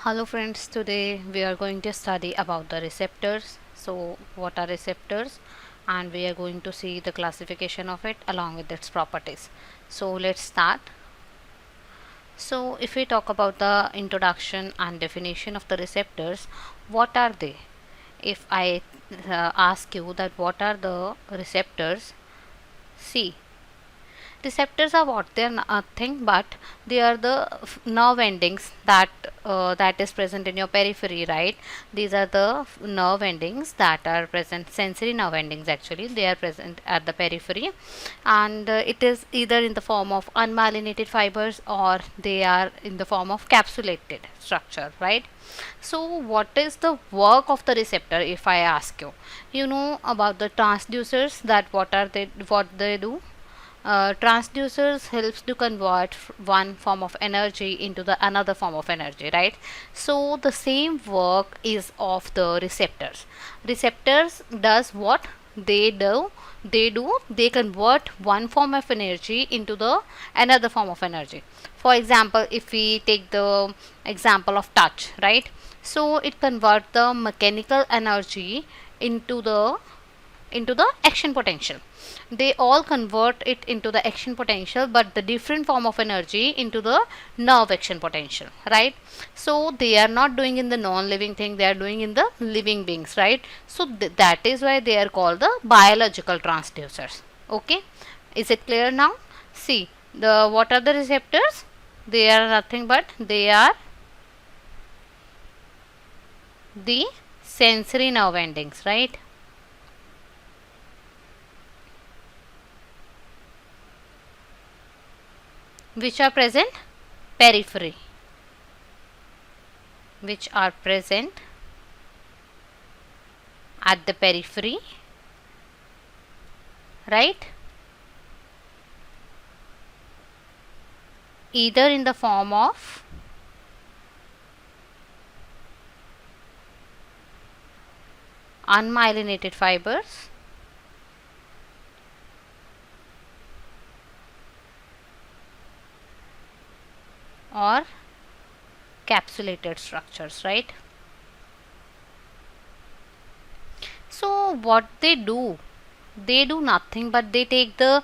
Hello friends, today we are going to study about the receptors. So what are receptors? And we are going to see the classification of it along with its properties. So let's start. So if we talk about the introduction and definition of the receptors, what are they? If I ask you that what are the receptors, see, receptors are what? They are nothing but they are the nerve endings that is present in your periphery, right? These are the nerve endings that are present, sensory nerve endings actually. They are present at the periphery, and it is either in the form of unmyelinated fibers or they are in the form of capsulated structure, right? So what is the work of the receptor? If I ask you, you know about the transducers, that what they do. Transducers helps to convert one form of energy into the another form of energy, right? So the same work is of the receptors does what they convert one form of energy into the another form of energy. For example, if we take the example of touch, right? So it convert the mechanical energy into the action potential. They all convert it into the action potential, but the different form of energy into the nerve action potential, right? So they are not doing in the non-living thing, they are doing in the living beings, right? So that is why they are called the biological transducers. Okay, is it clear now? See, the what are the receptors? They are nothing but they are the sensory nerve endings, right? Which are present periphery, which are present at the periphery, right? Either in the form of unmyelinated fibers or capsulated structures, right? So what they do nothing but they take the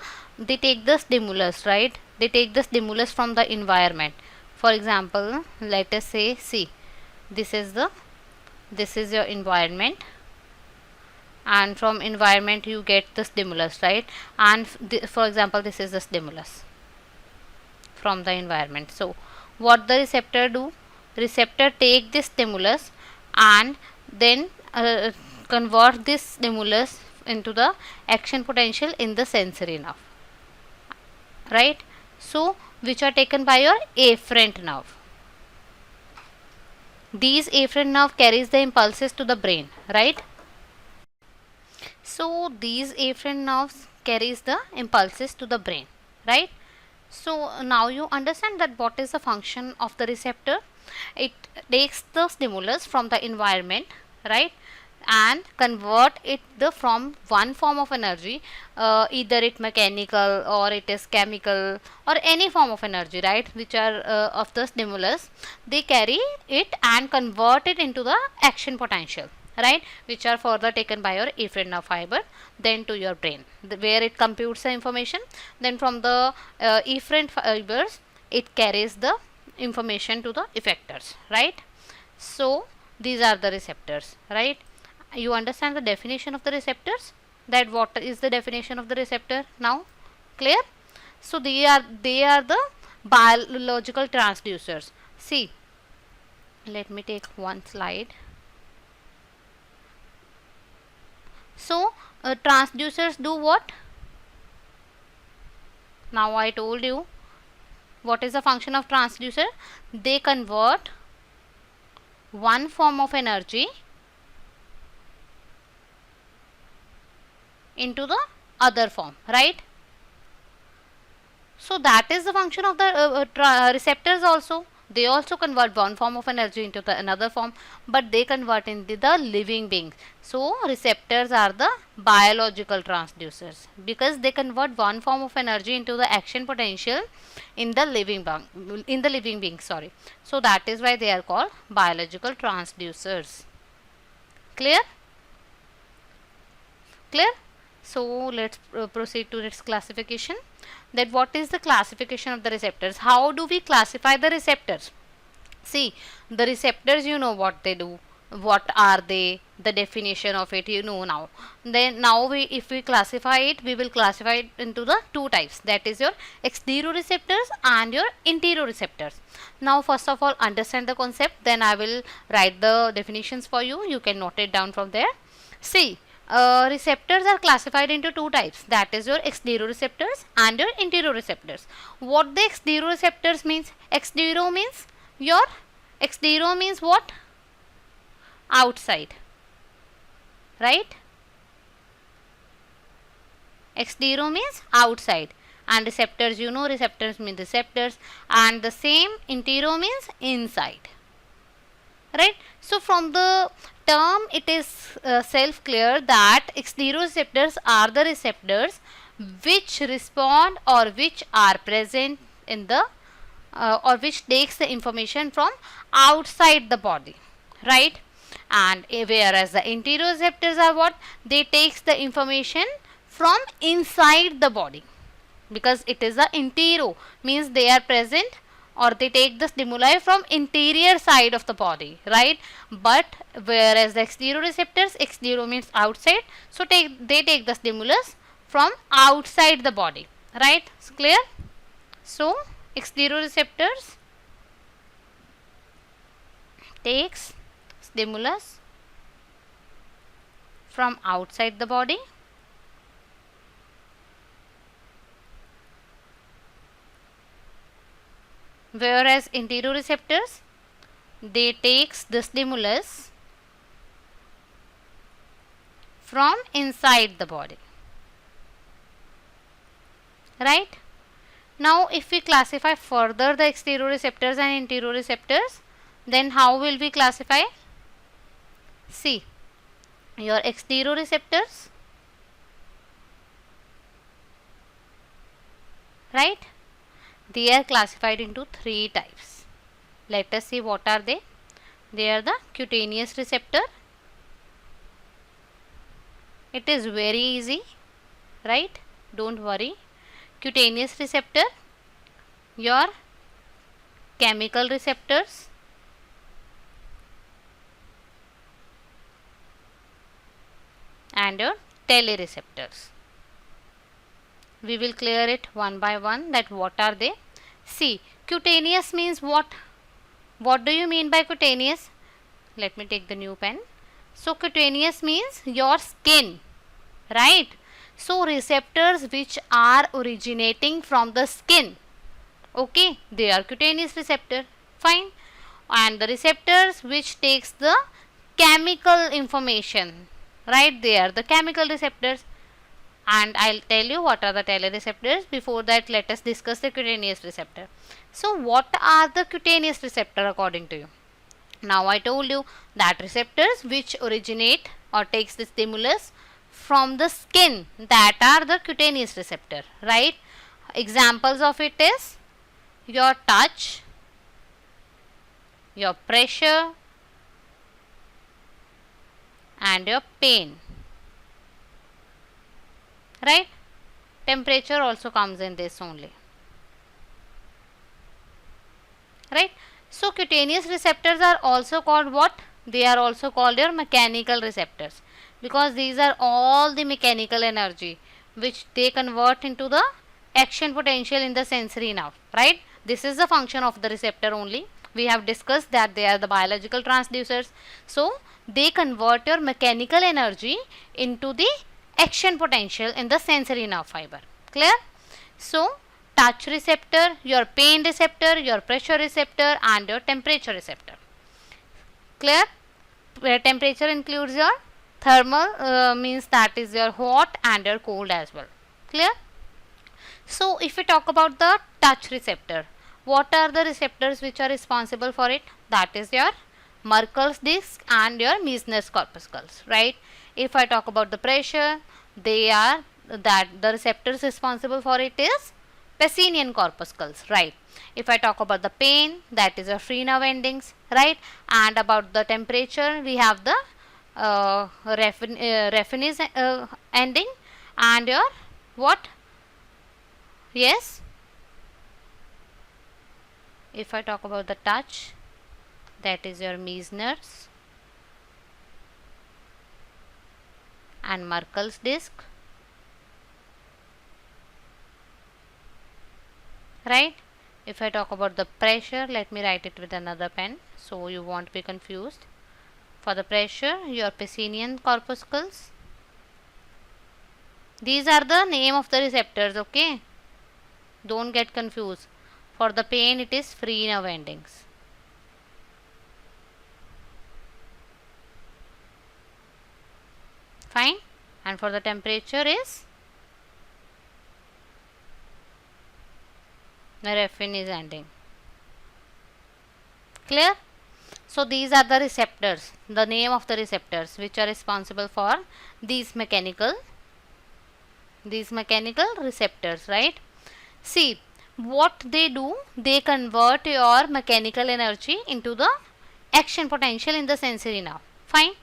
stimulus, right? They take the stimulus from the environment. For example, let us say, see, this is the this is your environment, and from environment you get the stimulus, right? And for example, this is the stimulus from the environment. So what the receptor do? Receptor take this stimulus and then convert this stimulus into the action potential in the sensory nerve, right? So which are taken by your afferent nerve. These afferent nerve carries the impulses to the brain, right? So these afferent nerves carries the impulses to the brain, right? So now you understand that what is the function of the receptor. It takes the stimulus from the environment, right, and convert it the from one form of energy, either it mechanical or it is chemical or any form of energy, right, which are of the stimulus. They carry it and convert it into the action potential, right, which are further taken by your efferent nerve fiber then to your brain, where it computes the information. Then from the efferent fibers it carries the information to the effectors, right? So these are the receptors, right? You understand the definition of the receptors, that what is the definition of the receptor now? Clear? So they are the biological transducers. See, let me take one slide. So transducers do what? Now I told you what is the function of transducer. They convert one form of energy into the other form, right? So that is the function of the receptors also. They also convert one form of energy into the another form, but they convert into the living beings. So receptors are the biological transducers because they convert one form of energy into the action potential in the living being. Sorry. So that is why they are called biological transducers. Clear? Clear? So let's proceed to its classification. That what is the classification of the receptors? How do we classify the receptors? See, the receptors, you know what they do, what are they, the definition of it, you know now. Then now if we classify it, we will classify it into the two types, that is your exteroreceptors and your interoreceptors. Now first of all understand the concept, then I will write the definitions for you. You can note it down from there. See, receptors are classified into two types, that is your exteroreceptors and your interoreceptors. What the exteroreceptors means? Extero means what? Outside, right? Extero means outside, and receptors, you know, receptors mean receptors, and the same intero means inside, right? So from the term it is self clear that exteroreceptors are the receptors which respond or which are present in the or which takes the information from outside the body, right? And whereas the interoceptors are what? They takes the information from inside the body, because it is the intero, means they are present or they take the stimuli from interior side of the body, right? But whereas the exteroreceptors, extero means outside, so they take the stimulus from outside the body, right? So clear? So exteroreceptors takes stimulus from outside the body, whereas interoreceptors, they takes the stimulus from inside the body, right? Now if we classify further the exteroreceptors and interoreceptors, then how will we classify? See, your exteroreceptors, right? They are classified into three types. Let us see what are they. They are the cutaneous receptor. It is very easy, right? Don't worry. Cutaneous receptor, your chemical receptors, and your telereceptors. We will clear it one by one, that what are they. See, cutaneous means what? What do you mean by cutaneous? Let me take the new pen. So cutaneous means your skin, right? So receptors which are originating from the skin, okay, they are cutaneous receptor, fine. And the receptors which takes the chemical information, right, they are the chemical receptors. And I'll tell you what are the telereceptors. Before that, let us discuss the cutaneous receptor. So what are the cutaneous receptor according to you? Now I told you that receptors which originate or takes the stimulus from the skin, that are the cutaneous receptor, right? Examples of it is your touch, your pressure, and your pain, right? Temperature also comes in this only, right? So cutaneous receptors are also called what? They are also called your mechanical receptors, because these are all the mechanical energy which they convert into the action potential in the sensory nerve, right? This is the function of the receptor only. We have discussed that they are the biological transducers. So they convert your mechanical energy into the action potential in the sensory nerve fiber. Clear? So touch receptor, your pain receptor, your pressure receptor, and your temperature receptor. Clear? Where temperature includes your thermal, means that is your hot and your cold as well. Clear? So if we talk about the touch receptor, What are the receptors which are responsible for it? That is your Merkel's disc and your Meissner's corpuscles, right? If I talk about the pressure, they are that the receptors responsible for it is Pacinian corpuscles, right? If I talk about the pain, that is your free nerve endings, right? And about the temperature, we have the Reference ending and your what? Yes. If I talk about the touch, that is your Meissner's and Merkel's disc, right? If I talk about the pressure, let me write it with another pen so you won't be confused. For the pressure, your Pacinian corpuscles. These are the name of the receptors, okay? Don't get confused. For the pain, it is free nerve endings. Fine. And for the temperature is the reference ending. Clear? So these are the receptors, the name of the receptors which are responsible for these mechanical receptors, right? See what they do, they convert your mechanical energy into the action potential in the sensory nerve. Fine.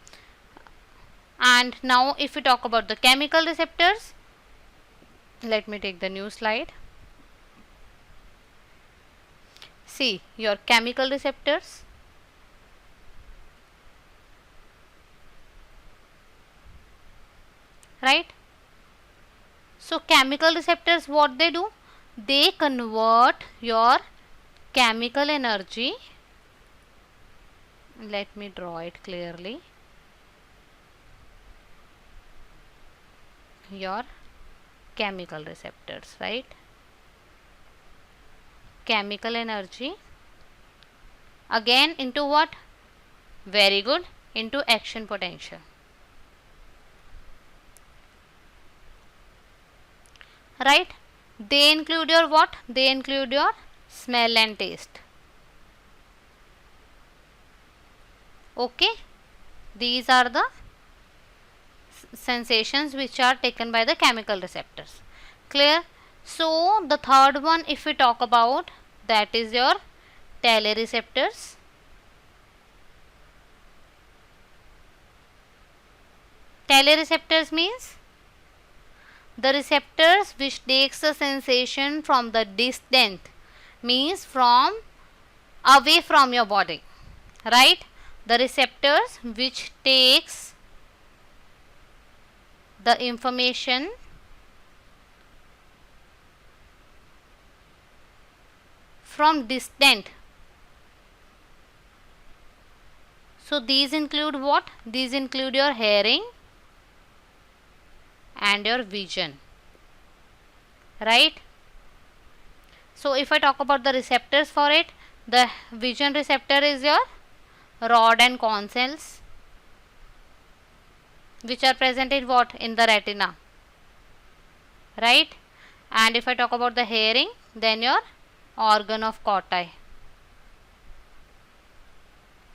And now if we talk about the chemical receptors, let me take the new slide. See your chemical receptors. Right? So chemical receptors, what they do? They convert your chemical energy. Let me draw it clearly. Your chemical receptors, right? Chemical energy again into what? Very good, into action potential. Right? They include your what? They include your smell and taste. Okay? These are the sensations which are taken by the chemical receptors. Clear? So the third one, if we talk about, that is your telereceptors. Telereceptors means the receptors which takes the sensation from the distant, means from away from your body, right? The receptors which takes the information from distant. So these include what? These include your hearing and your vision, right? So if I talk about the receptors for it, the vision receptor is your rod and cone cells which are present in what? In the retina, right? And if I talk about the hearing, then your organ of Corti.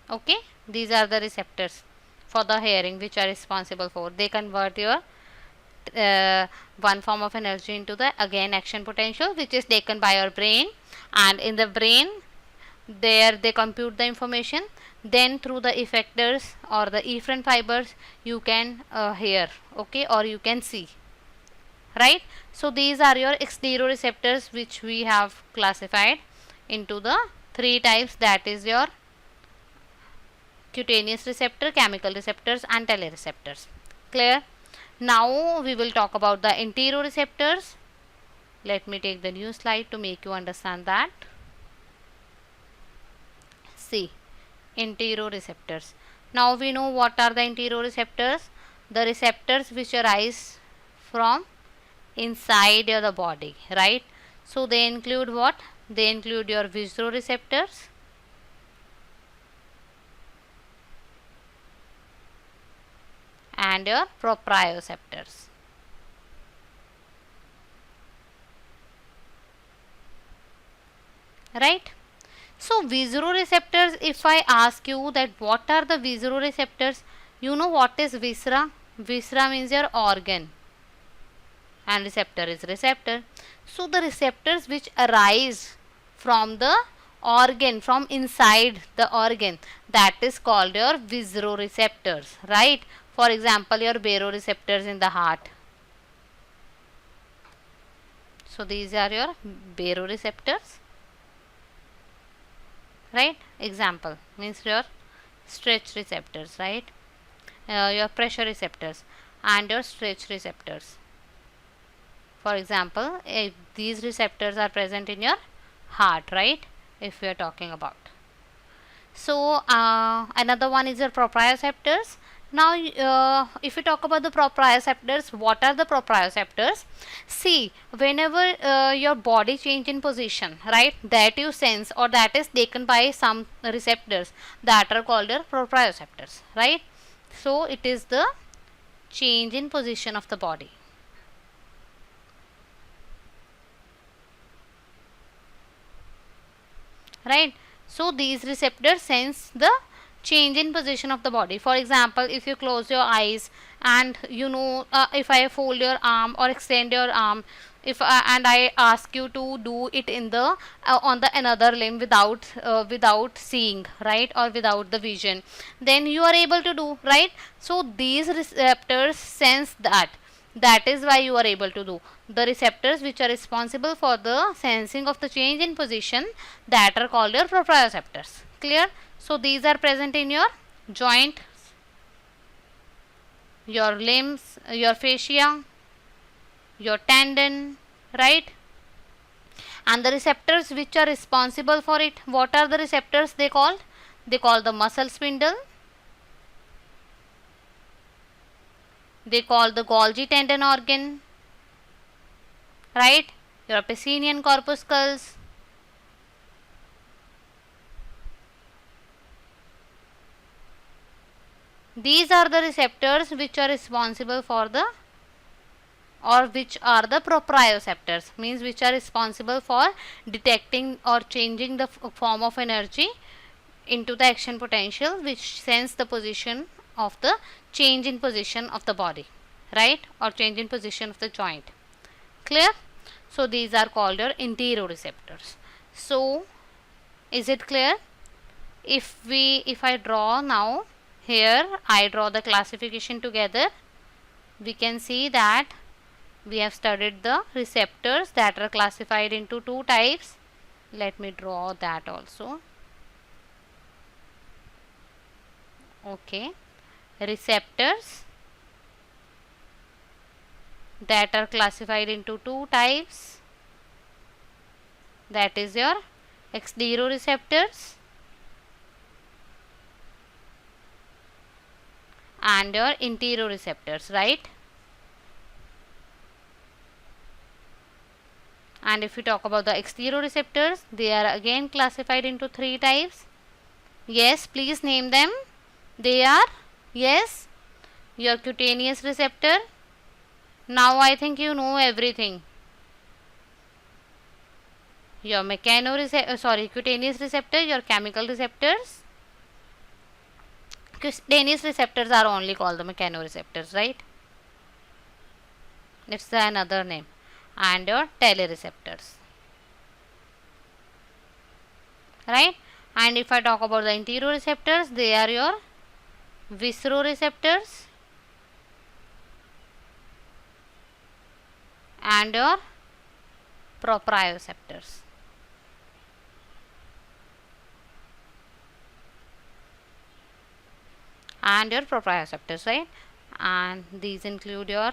Okay, these are the receptors for the hearing which are responsible for, they convert your one form of energy into the again action potential which is taken by your brain, and in the brain there they compute the information, then through the effectors or the efferent fibers you can hear, okay, or you can see, right? So these are your exteroreceptors which we have classified into the three types, that is your cutaneous receptor, chemical receptors and telereceptors. Clear? Now we will talk about the interoceptors. Let me take the new slide to make you understand that. See, interoceptors. Now we know what are the interoceptors. The receptors which arise from inside the body, right? So they include what? They include your visceroceptors, and your proprioceptors. right? So visceroreceptors, if I ask you that what are the visceroreceptors, you know what is viscera? Viscera means your organ and receptor is receptor. So the receptors which arise from the organ, from inside the organ, that is called your visceroreceptors, right? For example, your baroreceptors in the heart. So these are your baroreceptors, right? Example means your stretch receptors, right? Your pressure receptors and your stretch receptors. For example, these receptors are present in your heart, right? If we are talking about. So another one is your proprioceptors. Now if we talk about the proprioceptors, what are the proprioceptors? See, whenever your body change in position, right, that you sense or that is taken by some receptors, that are called your proprioceptors, right? So it is the change in position of the body, right? So these receptors sense the change in position of the body. For example, if you close your eyes and if I fold your arm or extend your arm, if and I ask you to do it in the on the another limb without seeing, right, or without the vision, then you are able to do, right? So these receptors sense that is why you are able to do. The receptors which are responsible for the sensing of the change in position, that are called your proprioceptors. Clear? So these are present in your joint, your limbs, your fascia, your tendon, right? And the receptors which are responsible for it, what are the receptors they called? They call the muscle spindle, they call the Golgi tendon organ, right? Your Pacinian corpuscles. These are the receptors which are responsible for the, or which are the proprioceptors, means which are responsible for detecting or changing the form of energy into the action potential, which sense the position of the change in position of the body, right, or change in position of the joint. Clear? So these are called your interoceptors. So is it clear? If I draw now, here I draw the classification together, we can see that we have studied the receptors that are classified into two types. Let me draw that also. Okay, receptors that are classified into two types, that is your exteroceptors and your interoceptors, right? And if we talk about the exteroceptors, they are again classified into three types. Yes, please name them. They are, yes, your cutaneous receptor. Now I think you know everything. Your cutaneous receptor, your chemical receptors. Cutaneous receptors are only called the mechanoreceptors, right? It's another name. And your telereceptors, right? And if I talk about the interoceptors, they are your visceroceptors and your proprioceptors. And your proprioceptors, right? And these include your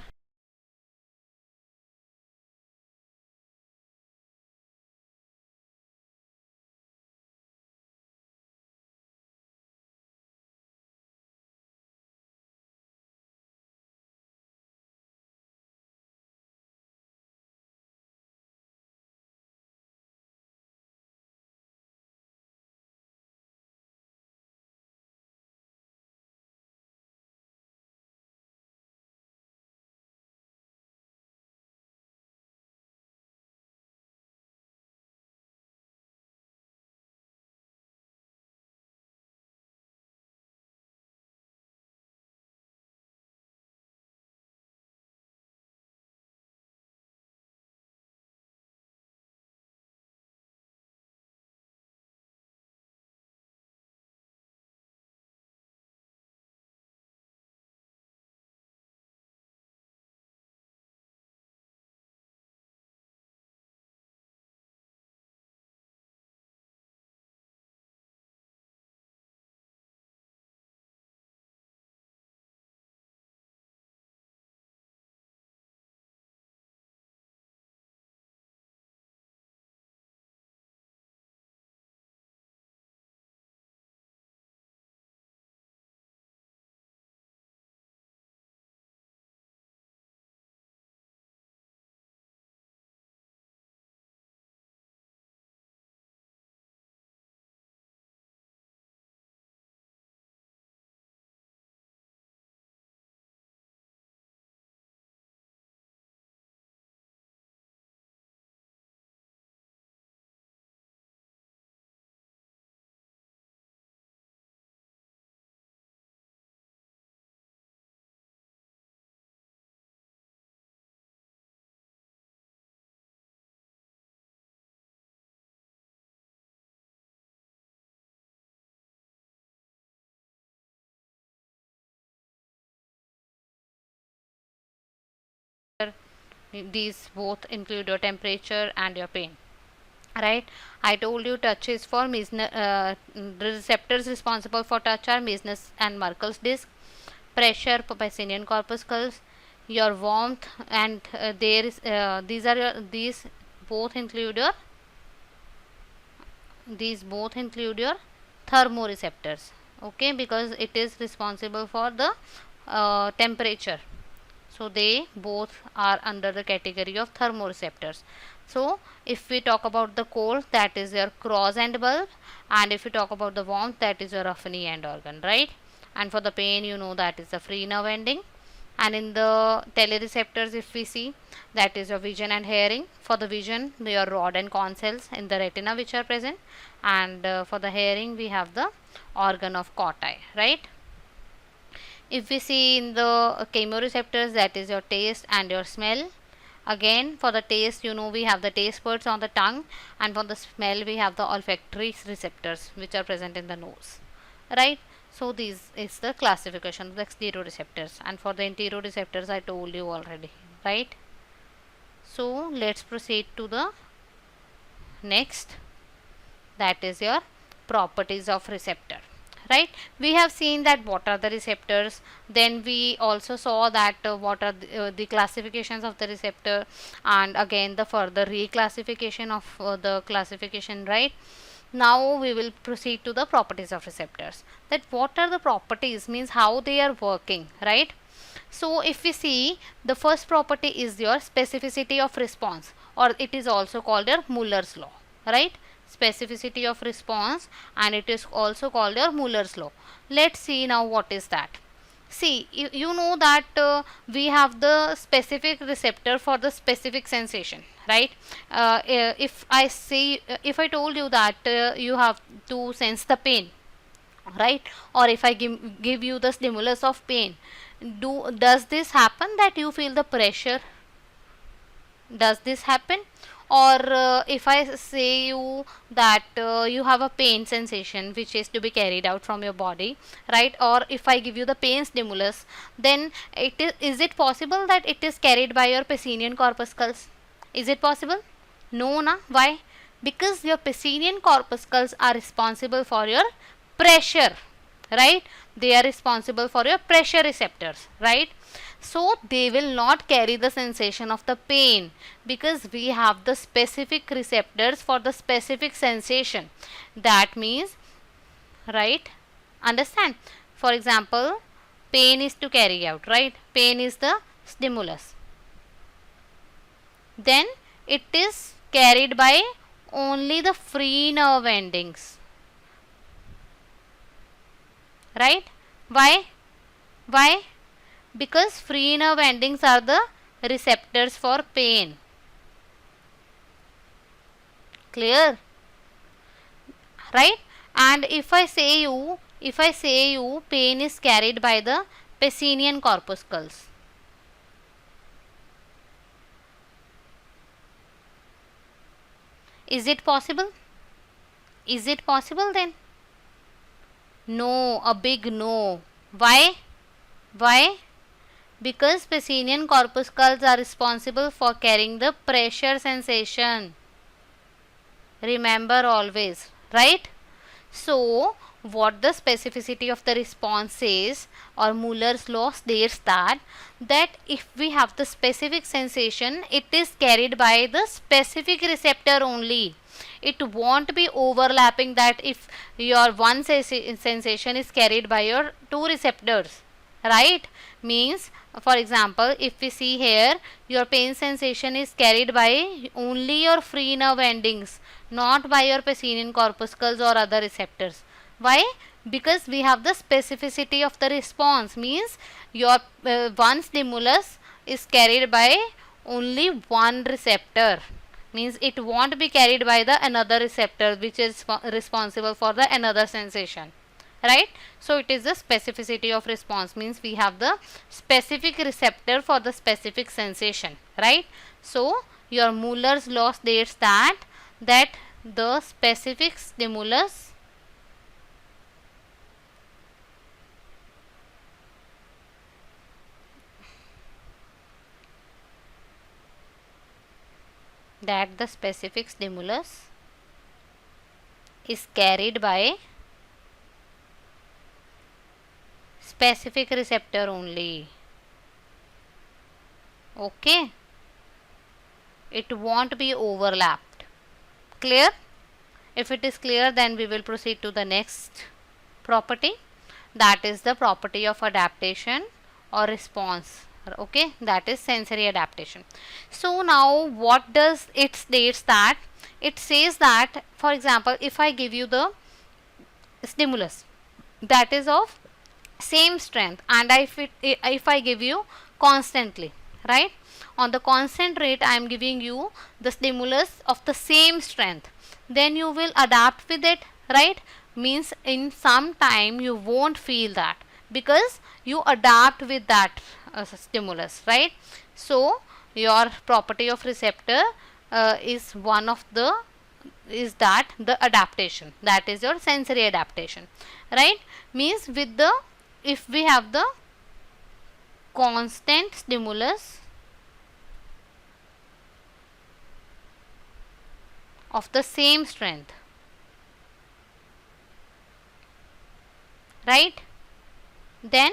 These both include your temperature and your pain, right? I told you touch is for the receptors responsible for touch are Meissner's and Merkel's disc, pressure Pacinian corpuscles, your warmth, and there is these both include your thermoreceptors, okay, because it is responsible for the temperature. So they both are under the category of thermoreceptors. So if we talk about the cold, that is your cross end bulb, and if we talk about the warmth, that is your roughy end organ, right? And for the pain, you know, that is the free nerve ending. And in the telereceptors, if we see, that is your vision and hearing. For the vision, your rod and cone cells in the retina which are present, and for the hearing, we have the organ of caught-eye, right? If we see in the chemoreceptors, that is your taste and your smell. Again, for the taste, you know, we have the taste buds on the tongue, and for the smell, we have the olfactory receptors which are present in the nose, right? So this is the classification of the exteroceptors, and for the interoceptors, I told you already, right? So let's proceed to the next, that is your properties of receptor, right? We have seen that what are the receptors, then we also saw that what are the classifications of the receptor, and again the further reclassification of the classification, right? Now we will proceed to the properties of receptors, that what are the properties means how they are working, right? So if we see, the first property is your specificity of response, or it is also called your Muller's law, right? Specificity of response, and it is also called your Muller's law. Let's see now what is that. See, you know that we have the specific receptor for the specific sensation, right? If I say, if I told you that you have to sense the pain, right? Or if I give you the stimulus of pain, does this happen that you feel the pressure? Does this happen? Or if I say you that you have a pain sensation which is to be carried out from your body, right? Or if I give you the pain stimulus, then is it possible that it is carried by your Pacinian corpuscles? Is it possible? No, na? Why? Because your Pacinian corpuscles are responsible for your pressure, right? They are responsible for your pressure receptors, right? So they will not carry the sensation of the pain, because we have the specific receptors for the specific sensation. That means, right? Understand? For example, pain is to carry out, right? Pain is the stimulus. Then it is carried by only the free nerve endings, right? Why? Because free nerve endings are the receptors for pain. Clear? Right? And if I say you pain is carried by the Pacinian corpuscles, is it possible? Is it possible then? No, a big no. Why? Because Pacinian corpuscles are responsible for carrying the pressure sensation. Remember always, right? So what the specificity of the response is, or Muller's law states that if we have the specific sensation, it is carried by the specific receptor only. It won't be overlapping, that if your one sensation is carried by your two receptors, right? Means, for example, if we see here, your pain sensation is carried by only your free nerve endings, not by your Pacinian corpuscles or other receptors. Why? Because we have the specificity of the response, means your one stimulus is carried by only one receptor, means it won't be carried by the another receptor which is responsible for the another sensation, right? So it is the specificity of response, means we have the specific receptor for the specific sensation, right? So your Muller's law states that the specific stimulus that the specific stimulus is carried by specific receptor only. Okay, it won't be overlapped. Clear? If it is clear, then we will proceed to the next property, that is the property of adaptation or response. Okay, that is sensory adaptation. So now what does it states that? It says that, for example, if I give you the stimulus that is of same strength, and if I give you constantly, right, on the constant rate I am giving you the stimulus of the same strength, then you will adapt with it, right? Means in some time you won't feel that because you adapt with that stimulus, right? So your property of receptor is one of the is that the adaptation, that is your sensory adaptation, right? Means with the, if we have the constant stimulus of the same strength, right, then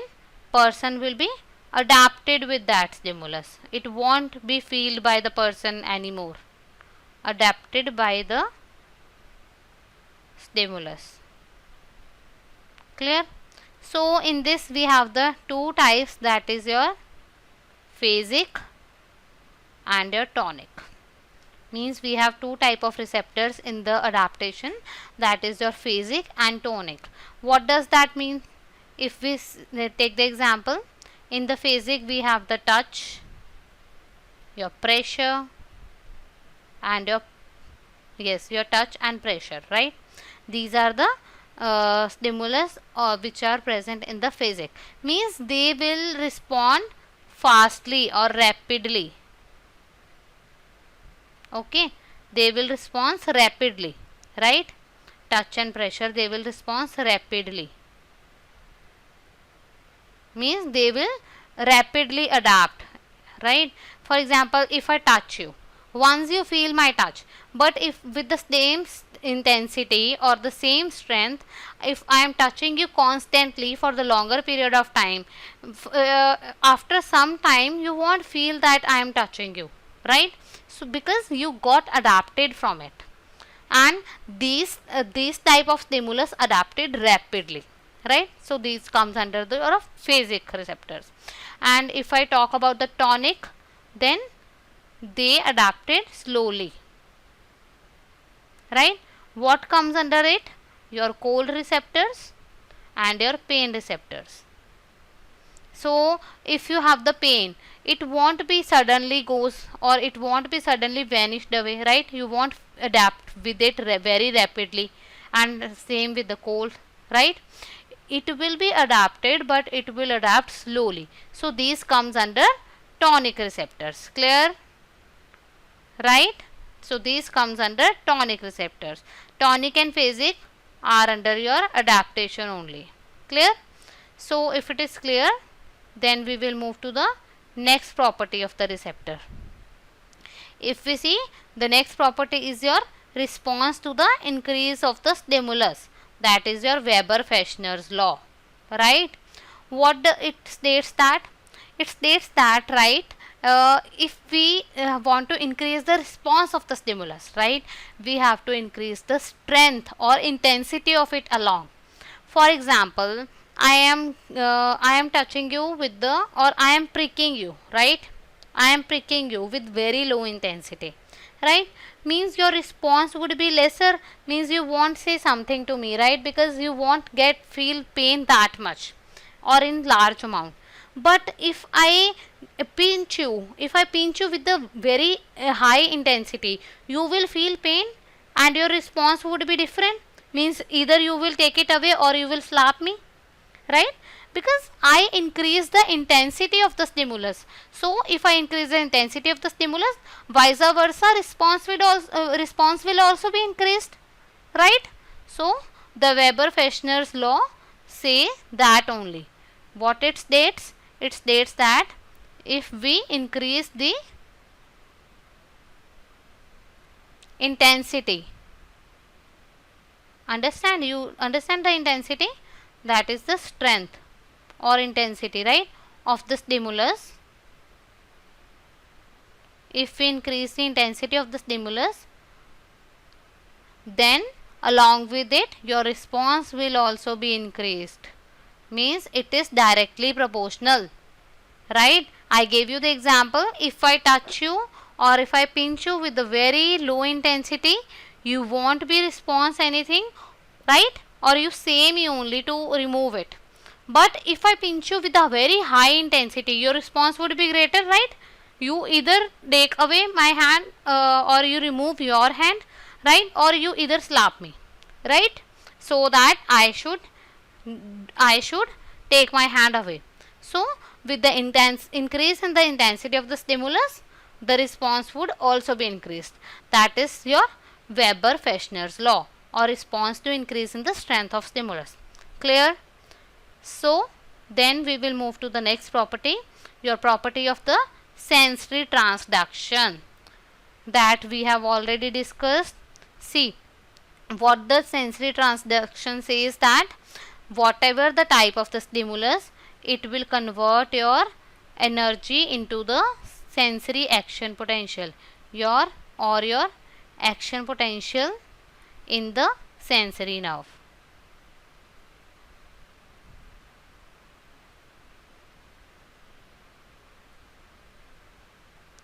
person will be adapted with that stimulus. It won't be felt by the person anymore. Adapted by the stimulus. Clear? So in this we have the two types, that is your phasic and your tonic. Means we have two type of receptors in the adaptation, that is your phasic and tonic. What does that mean? If we take the example, in the phasic we have the touch, your pressure and your touch and pressure, right? These are the stimulus which are present in the phasic. Means they will respond fastly or rapidly. Okay, they will respond rapidly, right? Touch and pressure, they will respond rapidly. Means they will rapidly adapt, right? For example, if I touch you, once you feel my touch, but if with the same intensity or the same strength, if I am touching you constantly for the longer period of time, after some time you won't feel that I am touching you, right? So because you got adapted from it, and these type of stimulus adapted rapidly, right? So these comes under the phasic receptors. And if I talk about the tonic, then they adapted slowly, right? What comes under it? Your cold receptors and your pain receptors. So if you have the pain, it won't be suddenly goes, or it won't be suddenly vanished away, right? You won't adapt with it very rapidly, and same with the cold, right? It will be adapted, but it will adapt slowly. So these comes under tonic receptors. Clear? Right? So these comes under tonic receptors. Tonic and phasic are under your adaptation only. Clear? So if it is clear, then we will move to the next property of the receptor. If we see, the next property is your response to the increase of the stimulus, that is your Weber-Fechner's law, right? What it states that? It states that, right, if we want to increase the response of the stimulus, right, we have to increase the strength or intensity of it along. For example, I am touching you with the, or I am pricking you, right? I am pricking you with very low intensity, right? Means your response would be lesser, means you won't say something to me, right? Because you won't feel pain that much or in large amount. But if I pinch you with the very high intensity, you will feel pain and your response would be different. Means either you will take it away or you will slap me, right? Because I increase the intensity of the stimulus. So if I increase the intensity of the stimulus, vice versa, response will also be increased, right? So the Weber-Fechner's law say that only. What it states? It states that if we increase the intensity. You understand the intensity? That is the strength or intensity, right, of the stimulus. If we increase the intensity of the stimulus, then along with it your response will also be increased. Means it is directly proportional, right? I gave you the example. If I touch you or if I pinch you with a very low intensity, you won't be response anything, right? Or you say me only to remove it. But if I pinch you with a very high intensity, your response would be greater, right? You either take away my hand or you remove your hand, right? Or you either slap me, right? So that I should take my hand away. So with the increase in the intensity of the stimulus, the response would also be increased. That is your Weber-Fechner's law, or response to increase in the strength of stimulus. Clear? So then we will move to the next property, your property of the sensory transduction, that we have already discussed. See, what the sensory transduction says, that whatever the type of the stimulus, it will convert your energy into the sensory action potential, your action potential in the sensory nerve.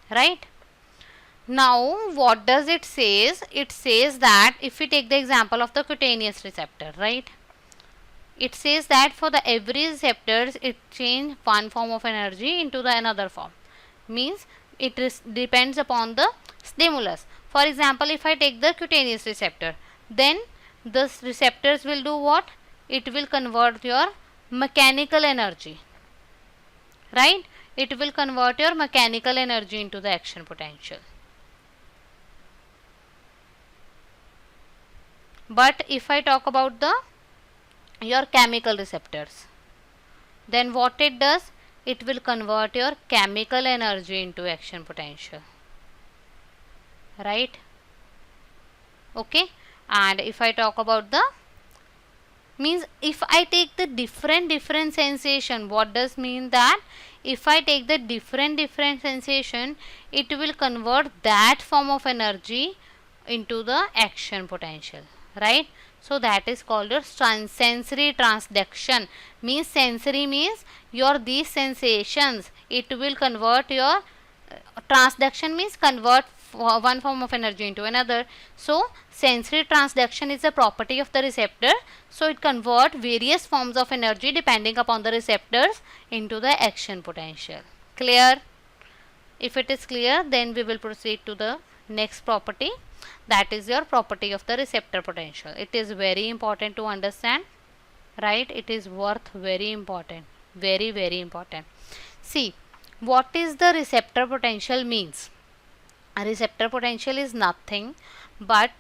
Right? Now what does it says? It says that if we take the example of the cutaneous receptor, right? It says that for the every receptors, it change one form of energy into the another form. Means it depends upon the stimulus. For example, if I take the cutaneous receptor, then the receptors will do what? It will convert your mechanical energy, right? It will convert your mechanical energy into the action potential. But if I talk about your chemical receptors, then what it does? It will convert your chemical energy into action potential, right? Okay. And if I talk about means if I take the different sensation, what does mean that if I take the different sensation, it will convert that form of energy into the action potential, right? So that is called your sensory transduction. Means sensory means your these sensations, it will convert your transduction means convert one form of energy into another. So sensory transduction is a property of the receptor. So it convert various forms of energy depending upon the receptors into the action potential. Clear? If it is clear, then we will proceed to the next property, that is your property of the receptor potential. It is very important to understand, right? It is worth very important, very important. See, what is the receptor potential means? A receptor potential is nothing but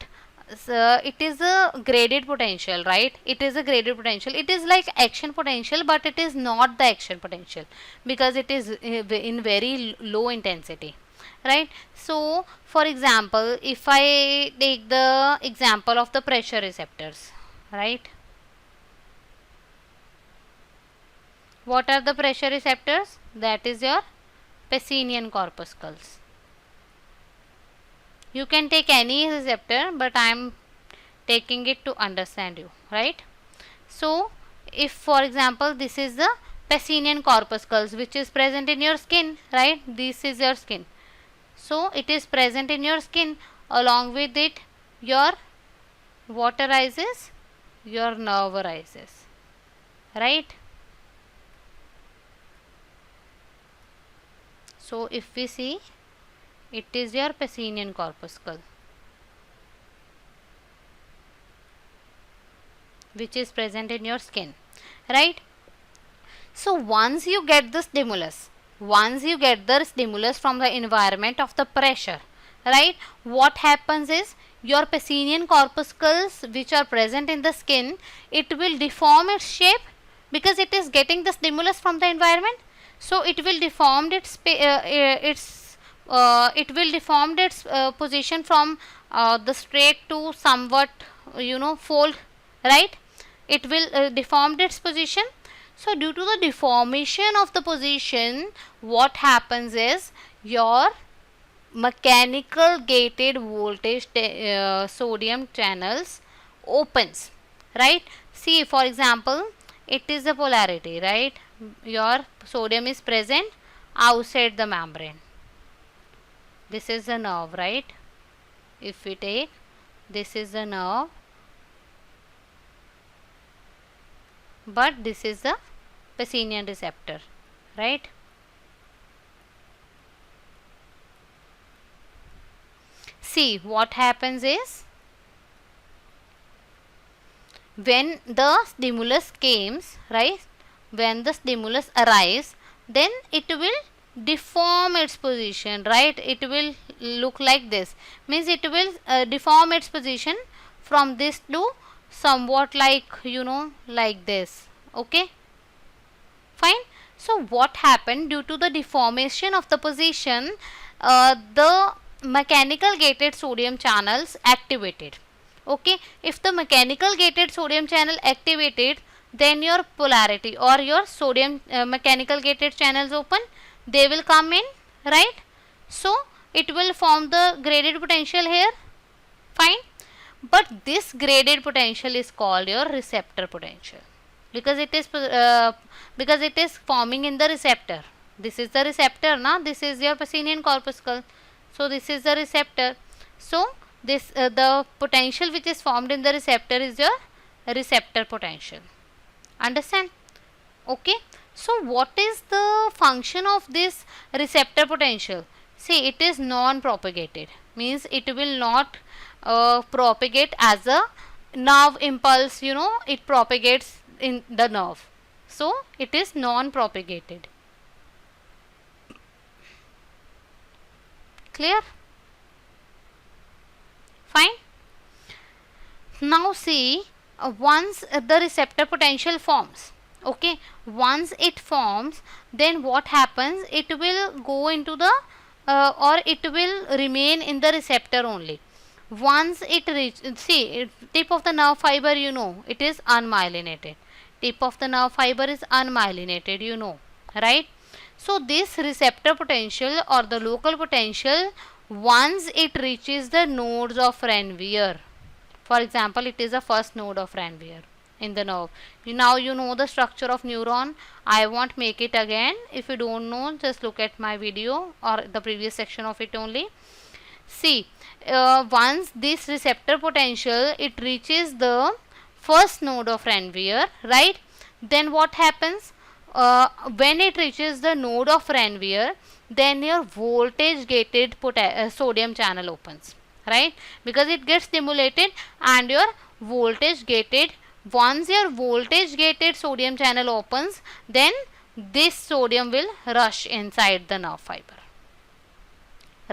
it is a graded potential, right? It is a graded potential. It is like action potential, but it is not the action potential because it is in very low intensity, right? So for example, if I take the example of the pressure receptors, right? What are the pressure receptors? That is your Pacinian corpuscles. You can take any receptor, but I am taking it to understand you, right? So if for example this is the Pacinian corpuscles which is present in your skin, right? This is your skin. So it is present in your skin. Along with it, your what arises? Your nerve arises, right? So if we see, it is your Pacinian corpuscle which is present in your skin, right? So once you get the stimulus, from the environment of the pressure, right, what happens is your Pacinian corpuscles which are present in the skin, it will deform its shape because it is getting the stimulus from the environment. So it will deform its it will deform its position from the straight to somewhat fold, right? It will deform its position. So due to the deformation of the position, what happens is your mechanical gated voltage sodium channels opens, right? See, for example, it is the polarity, right? Your sodium is present outside the membrane. This is the nerve, right? If we take, this is the nerve, but this is the Pacinian receptor, right? See, what happens is, when the stimulus comes, right? When the stimulus arrives, then it will deform its position, right? It will look like this, means it will deform its position from this to somewhat like like this. Okay, fine. So what happened, due to the deformation of the position, the mechanical gated sodium channels activated. Okay, if the mechanical gated sodium channel activated, then your polarity or your sodium mechanical gated channels open, they will come in, right? So it will form the graded potential here, fine. But this graded potential is called your receptor potential, because it is forming in the receptor. This is the receptor, now this is your Pacinian corpuscle, so this is the receptor. So this the potential which is formed in the receptor is your receptor potential. Understand? Okay. So what is the function of this receptor potential? See, it is non-propagated, means it will not propagate as a nerve impulse, it propagates in the nerve. So it is non-propagated. Clear? Fine. Now see, once the receptor potential forms, okay, once it forms, then what happens, it will go into the or it will remain in the receptor only. Once it reaches, see, tip of the nerve fiber, it is unmyelinated. Tip of the nerve fiber is unmyelinated, right? So this receptor potential or the local potential, once it reaches the nodes of Ranvier, for example, it is the first node of Ranvier in the nerve. Now you know the structure of neuron. I won't make it again. If you don't know, just look at my video or the previous section of it only. See, once this receptor potential, it reaches the first node of Ranvier, right? Then what happens? When it reaches the node of Ranvier, then your voltage gated sodium channel opens, right? Because it gets stimulated and your voltage gated, once your voltage gated sodium channel opens, then this sodium will rush inside the nerve fiber,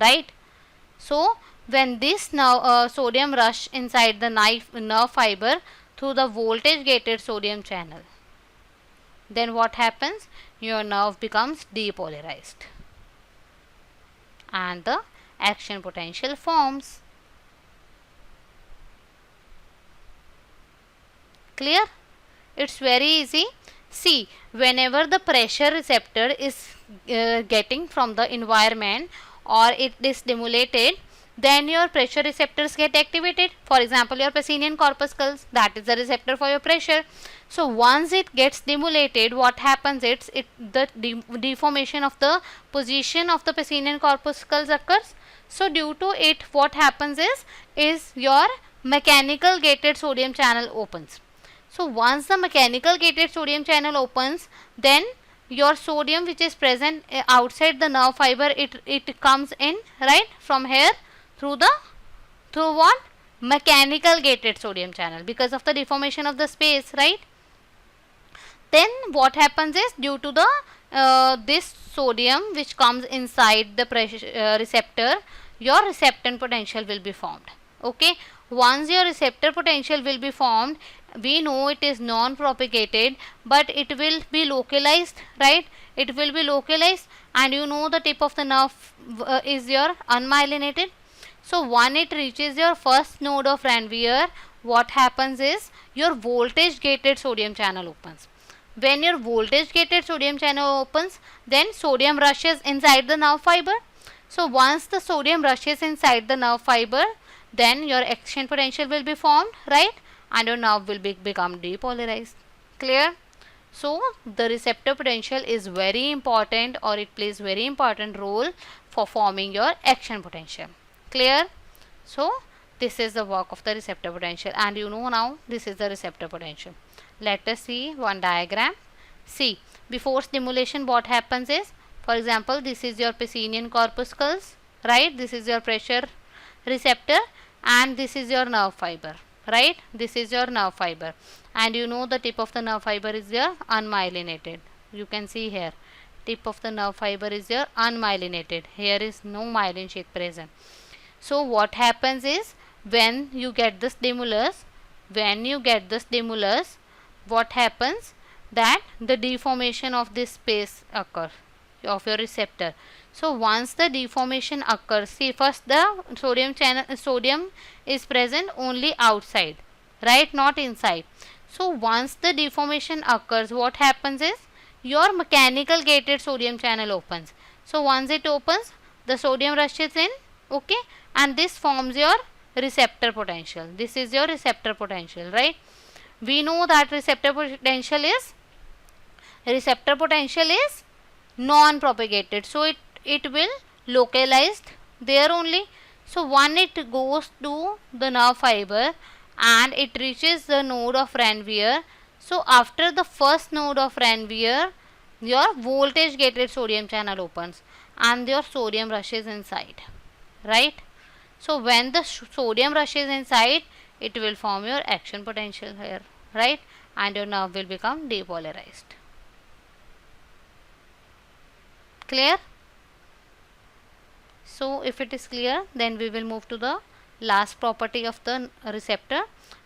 right? So when this sodium rush inside the nerve fiber through the voltage gated sodium channel, then what happens? Your nerve becomes depolarized and the action potential forms. Clear? It's very easy. See, whenever the pressure receptor is getting from the environment or it is stimulated, then your pressure receptors get activated. For example, your Pacinian corpuscles, that is the receptor for your pressure. So once it gets stimulated, what happens? The deformation of the position of the Pacinian corpuscles occurs. So due to it, what happens is your mechanical gated sodium channel opens. So once the mechanical gated sodium channel opens, then your sodium which is present outside the nerve fiber, it comes in, right, from here through what? Mechanical gated sodium channel, because of the deformation of the space, right? Then what happens is, due to the this sodium which comes inside the pressure receptor, your receptant potential will be formed. Okay, once your receptor potential will be formed, we know it is non-propagated, but it will be localized, right? it will be localized, and you know the tip of the nerve is your unmyelinated. So when it reaches your first node of Ranvier, what happens is your voltage gated sodium channel opens. When your voltage gated sodium channel opens, then sodium rushes inside the nerve fiber. So once the sodium rushes inside the nerve fiber, then your action potential will be formed, right? And your nerve will become depolarized. Clear? So the receptor potential is very important, or it plays very important role for forming your action potential. Clear? So this is the work of the receptor potential, and you know now this is the receptor potential. Let us see one diagram. See, before stimulation what happens is, for example, this is your Pacinian corpuscles, right? This is your pressure receptor, and this is your nerve fiber, right? This is your nerve fiber, and you know the tip of the nerve fiber is your unmyelinated. You can see here, tip of the nerve fiber is your unmyelinated. Here is no myelin sheath present. So what happens is, when you get the stimulus, what happens, that the deformation of this space occurs of your receptor. So once the deformation occurs, see, first the sodium is present only outside, right, not inside. So once the deformation occurs, what happens is your mechanical gated sodium channel opens. So once it opens, the sodium rushes in, okay, and this forms your receptor potential. This is your receptor potential, right? We know that receptor potential is non-propagated, so it will localized there only. So when it goes to the nerve fiber and it reaches the node of Ranvier, so after the first node of Ranvier, your voltage gated sodium channel opens and your sodium rushes inside, right? So when the sodium rushes inside, it will form your action potential here, right? And your nerve will become depolarized. Clear? So if it is clear, then we will move to the last property of the receptor,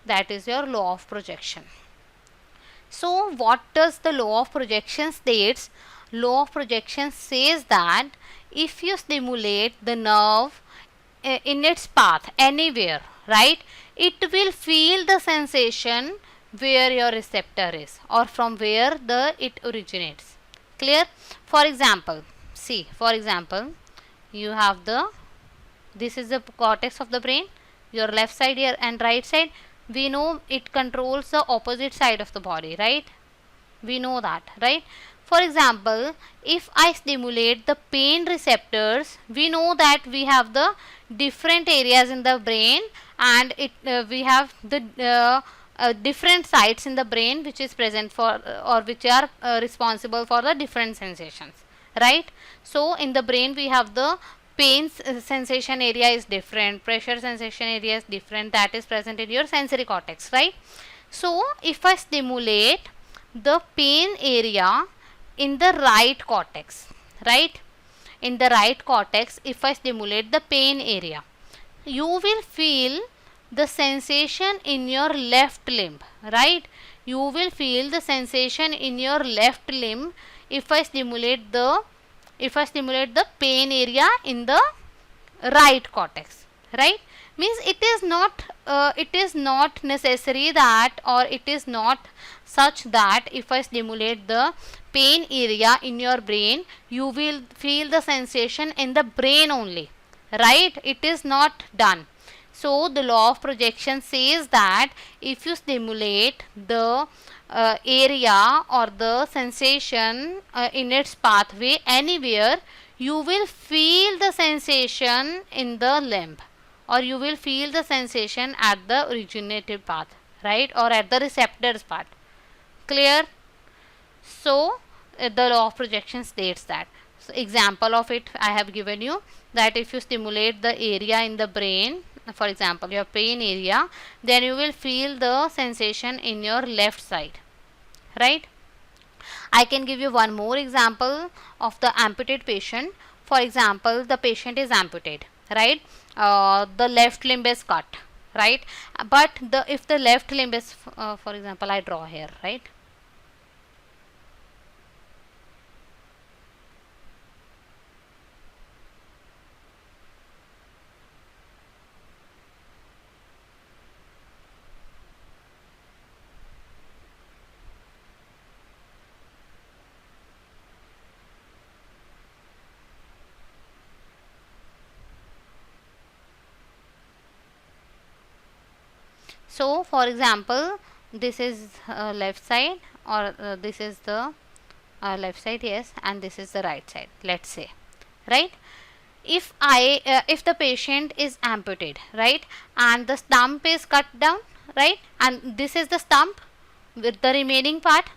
that is your law of projection. So what does the law of projection states? Law of projection says that if you stimulate the nerve in its path anywhere, right, it will feel the sensation where your receptor is, or from where it originates. Clear? For example, see, for example, you have this is the cortex of the brain, your left side here and right side. We know it controls the opposite side of the body, right? We know that, right? For example, if I stimulate the pain receptors, we know that we have the different areas in the brain, and we have the different sites in the brain which is present for or which are responsible for the different sensations, right? So in the brain we have the pain sensation area is different, pressure sensation area is different, that is present in your sensory cortex, right? So if I stimulate the pain area in the right cortex, right, in the right cortex, if I stimulate the pain area, you will feel the sensation in your left limb, right? You will feel the sensation in your left limb if I stimulate the pain area in the right cortex, right? Means it is not necessary that, or it is not such that if I stimulate the pain area in your brain, you will feel the sensation in the brain only, right? It is not done. So the law of projection says that if you stimulate the area or the sensation in its pathway anywhere, you will feel the sensation in the limb, or you will feel the sensation at the originative path, right, or at the receptors part. Clear? So the law of projection states that. So example of it I have given you, that if you stimulate the area in the brain, for example your pain area, then you will feel the sensation in your left side, right? I can give you one more example of the amputated patient. For example, the patient is amputated, right? The left limb is cut, right? But if the left limb is, for example, I draw here, right? So for example, this is left side, or this is the left side, yes, and this is the right side, let's say, right? If the patient is amputated, right, and the stump is cut down, right, and this is the stump with the remaining part,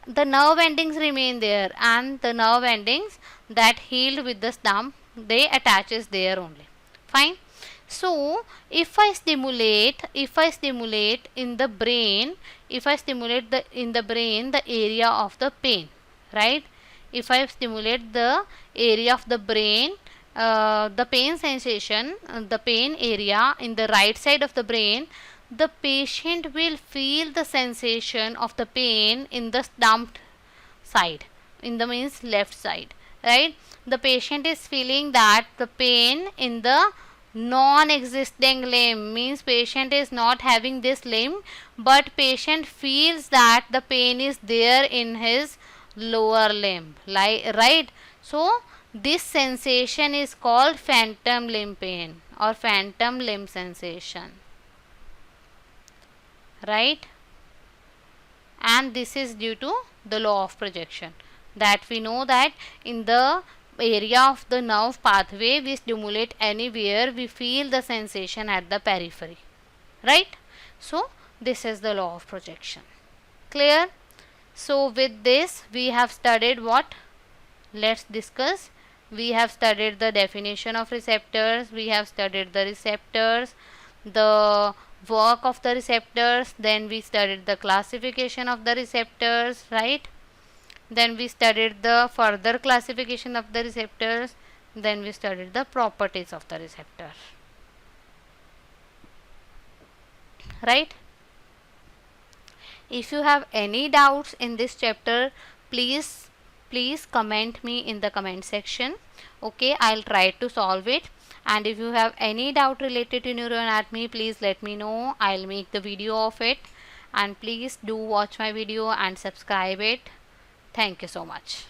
the nerve endings remain there, and the nerve endings that healed with the stump, they attaches there only. Fine. So if I stimulate in the brain, if I stimulate in the brain the area of the pain, right, if I stimulate the area of the brain, the pain sensation, the pain area in the right side of the brain, the patient will feel the sensation of the pain in the stumped side, in the means left side, right? The patient is feeling that the pain in the non-existing limb, means patient is not having this limb, but patient feels that the pain is there in his lower limb, right? So this sensation is called phantom limb pain or phantom limb sensation, right? And this is due to the law of projection, that we know that in the area of the nerve pathway we stimulate anywhere, we feel the sensation at the periphery, right? So this is the law of projection. Clear? So with this we have studied what? Let's discuss. We have studied the definition of receptors, we have studied the receptors, the work of the receptors, then we studied the classification of the receptors, right? Then we studied the further classification of the receptors, then we studied the properties of the receptor, right? If you have any doubts in this chapter, please comment me in the comment section. Okay, I'll try to solve it. And if you have any doubt related to neuroanatomy, please let me know. I'll make the video of it. And please do watch my video and subscribe it. Thank you so much.